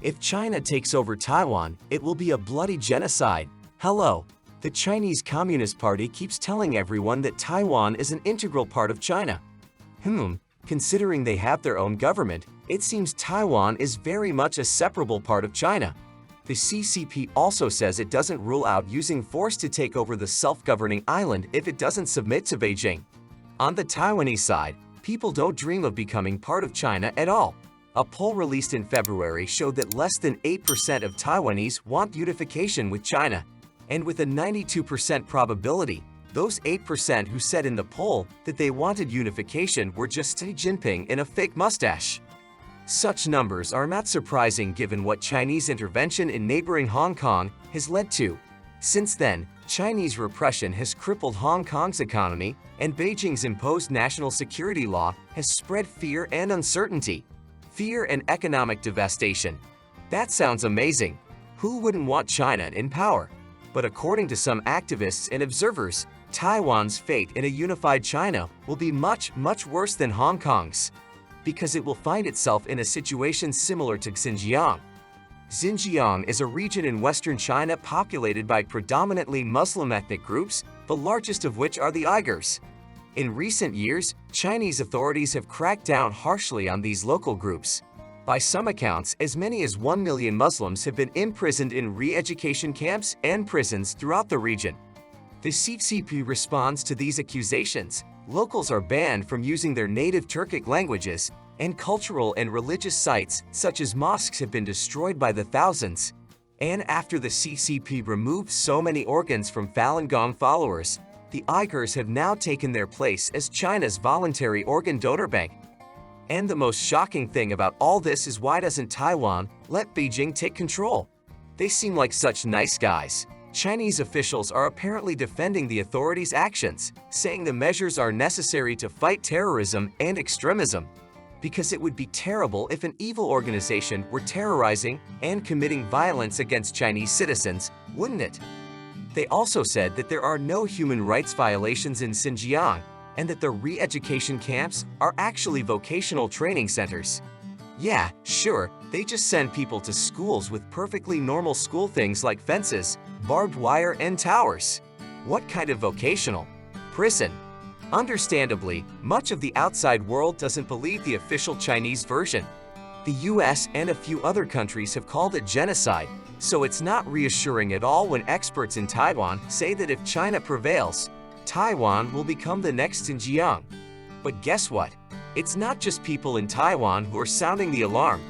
If China takes over Taiwan, it will be a bloody genocide. Hello. The Chinese Communist Party keeps telling everyone that Taiwan is an integral part of China. Considering they have their own government, it seems Taiwan is very much a separable part of China. The CCP also says it doesn't rule out using force to take over the self-governing island if it doesn't submit to Beijing. On the Taiwanese side, people don't dream of becoming part of China at all. A poll released in February showed that less than 8% of Taiwanese want unification with China. And with a 92% probability, those 8% who said in the poll that they wanted unification were just Xi Jinping in a fake mustache. Such numbers are not surprising given what Chinese intervention in neighboring Hong Kong has led to. Since then, Chinese repression has crippled Hong Kong's economy, and Beijing's imposed national security law has spread fear and uncertainty. Fear and economic devastation. That sounds amazing. Who wouldn't want China in power? But according to some activists and observers, Taiwan's fate in a unified China will be much, much worse than Hong Kong's, because it will find itself in a situation similar to Xinjiang. Xinjiang is a region in western China populated by predominantly Muslim ethnic groups, the largest of which are the Uyghurs. In recent years, Chinese authorities have cracked down harshly on these local groups. By some accounts, as many as 1 million Muslims have been imprisoned in re-education camps and prisons throughout the region. The CCP responds to these accusations. Locals are banned from using their native Turkic languages, and cultural and religious sites, such as mosques, have been destroyed by the thousands. And after the CCP removed so many organs from Falun Gong followers, the Uyghurs have now taken their place as China's voluntary organ donor bank. And the most shocking thing about all this is, why doesn't Taiwan let Beijing take control? They seem like such nice guys. Chinese officials are apparently defending the authorities' actions, saying the measures are necessary to fight terrorism and extremism. Because it would be terrible if an evil organization were terrorizing and committing violence against Chinese citizens, wouldn't it? They also said that there are no human rights violations in Xinjiang, and that the re-education camps are actually vocational training centers. Yeah, sure, they just send people to schools with perfectly normal school things like fences, barbed wire, and towers. What kind of vocational? Prison. Understandably, much of the outside world doesn't believe the official Chinese version. The US and a few other countries have called it genocide, so it's not reassuring at all when experts in Taiwan say that if China prevails, Taiwan will become the next Xinjiang. But guess what? It's not just people in Taiwan who are sounding the alarm.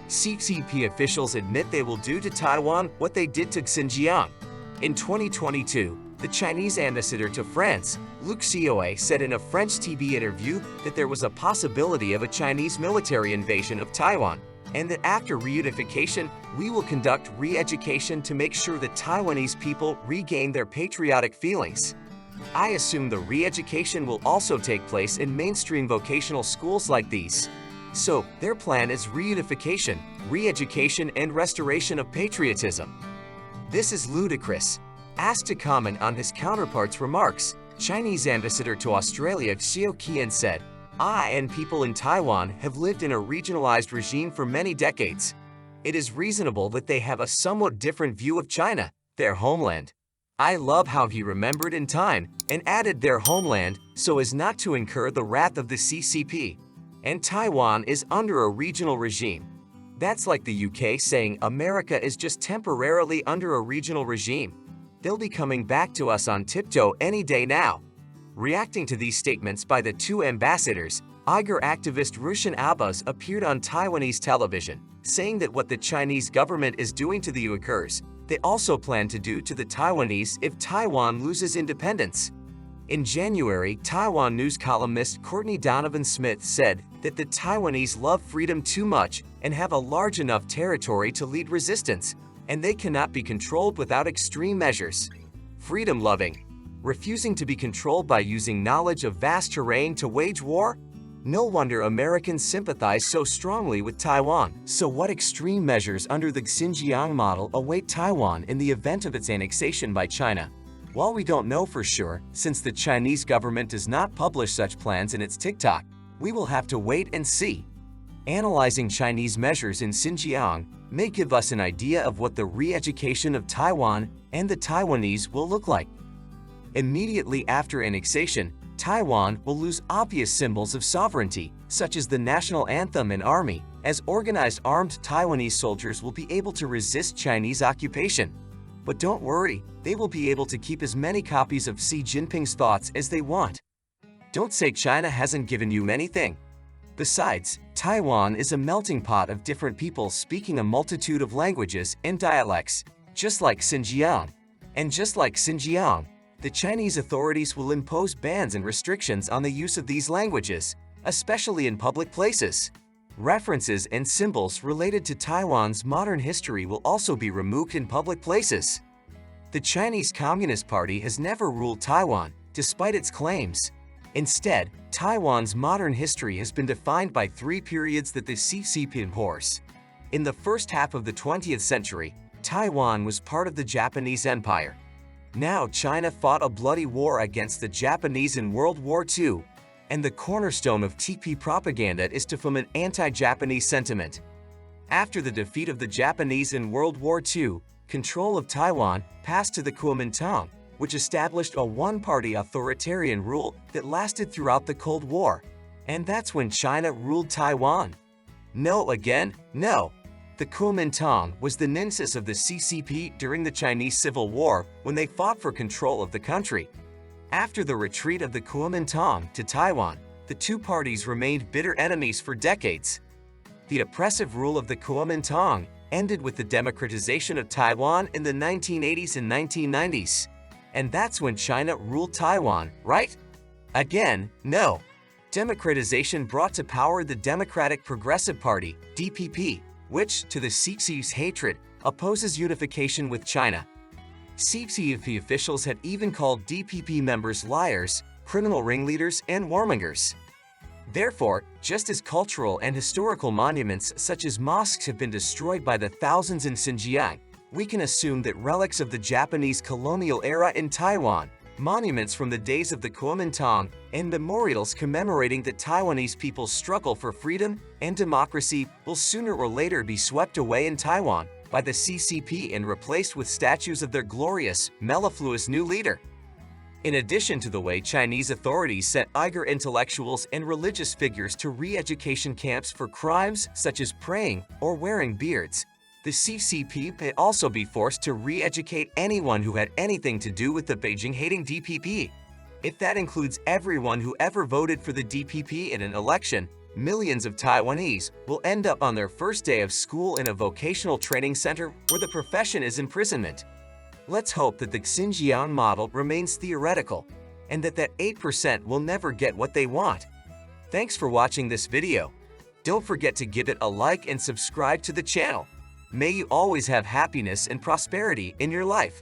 CCP officials admit they will do to Taiwan what they did to Xinjiang. In 2022, the Chinese ambassador to France, Luc Sioe, said in a French TV interview that there was a possibility of a Chinese military invasion of Taiwan, and that after reunification, we will conduct re-education to make sure that Taiwanese people regain their patriotic feelings. I assume the re-education will also take place in mainstream vocational schools like these. So, their plan is reunification, re-education, and restoration of patriotism. This is ludicrous. Asked to comment on his counterpart's remarks, Chinese ambassador to Australia Xiao Qian said, "I and people in Taiwan have lived in a regionalized regime for many decades. It is reasonable that they have a somewhat different view of China, their homeland." I love how he remembered in time and added their homeland so as not to incur the wrath of the CCP. And Taiwan is under a regional regime. That's like the UK saying America is just temporarily under a regional regime. They'll be coming back to us on tiptoe any day now. Reacting to these statements by the two ambassadors, Uyghur activist Rushan Abbas appeared on Taiwanese television, saying that what the Chinese government is doing to the Uyghurs, they also plan to do to the Taiwanese if Taiwan loses independence. In January, Taiwan news columnist Courtney Donovan Smith said that the Taiwanese love freedom too much and have a large enough territory to lead resistance, and they cannot be controlled without extreme measures. Freedom-loving. Refusing to be controlled by using knowledge of vast terrain to wage war? No wonder Americans sympathize so strongly with Taiwan. So what extreme measures under the Xinjiang model await Taiwan in the event of its annexation by China? While we don't know for sure, since the Chinese government does not publish such plans in its TikTok, we will have to wait and see. Analyzing Chinese measures in Xinjiang, may give us an idea of what the re-education of Taiwan and the Taiwanese will look like. Immediately after annexation, Taiwan will lose obvious symbols of sovereignty, such as the national anthem and army, as organized armed Taiwanese soldiers will be able to resist Chinese occupation. But don't worry, they will be able to keep as many copies of Xi Jinping's thoughts as they want. Don't say China hasn't given you anything. Besides, Taiwan is a melting pot of different people speaking a multitude of languages and dialects, just like Xinjiang. And just like Xinjiang, the Chinese authorities will impose bans and restrictions on the use of these languages, especially in public places. References and symbols related to Taiwan's modern history will also be removed in public places. The Chinese Communist Party has never ruled Taiwan, despite its claims. Instead, Taiwan's modern history has been defined by three periods that the CCP endorse. In the first half of the 20th century, Taiwan was part of the Japanese Empire. Now China fought a bloody war against the Japanese in World War II, and the cornerstone of TP propaganda is to foment anti-Japanese sentiment. After the defeat of the Japanese in World War II, control of Taiwan passed to the Kuomintang, which established a one-party authoritarian rule that lasted throughout the Cold War. And that's when China ruled Taiwan. No again, no. The Kuomintang was the nemesis of the CCP during the Chinese Civil War when they fought for control of the country. After the retreat of the Kuomintang to Taiwan, the two parties remained bitter enemies for decades. The oppressive rule of the Kuomintang ended with the democratization of Taiwan in the 1980s and 1990s. And that's when China ruled Taiwan, right? Again, no. Democratization brought to power the Democratic Progressive Party, DPP, which, to the CCP's hatred, opposes unification with China. CCP officials had even called DPP members liars, criminal ringleaders, and warmongers. Therefore, just as cultural and historical monuments such as mosques have been destroyed by the thousands in Xinjiang, we can assume that relics of the Japanese colonial era in Taiwan, monuments from the days of the Kuomintang, and memorials commemorating the Taiwanese people's struggle for freedom and democracy will sooner or later be swept away in Taiwan by the CCP and replaced with statues of their glorious, mellifluous new leader. In addition to the way Chinese authorities sent Uyghur intellectuals and religious figures to re-education camps for crimes such as praying or wearing beards, the CCP may also be forced to re-educate anyone who had anything to do with the Beijing-hating DPP. If that includes everyone who ever voted for the DPP in an election, millions of Taiwanese will end up on their first day of school in a vocational training center where the profession is imprisonment. Let's hope that the Xinjiang model remains theoretical and that 8% will never get what they want. Thanks for watching this video. Don't forget to give it a like and subscribe to the channel. May you always have happiness and prosperity in your life.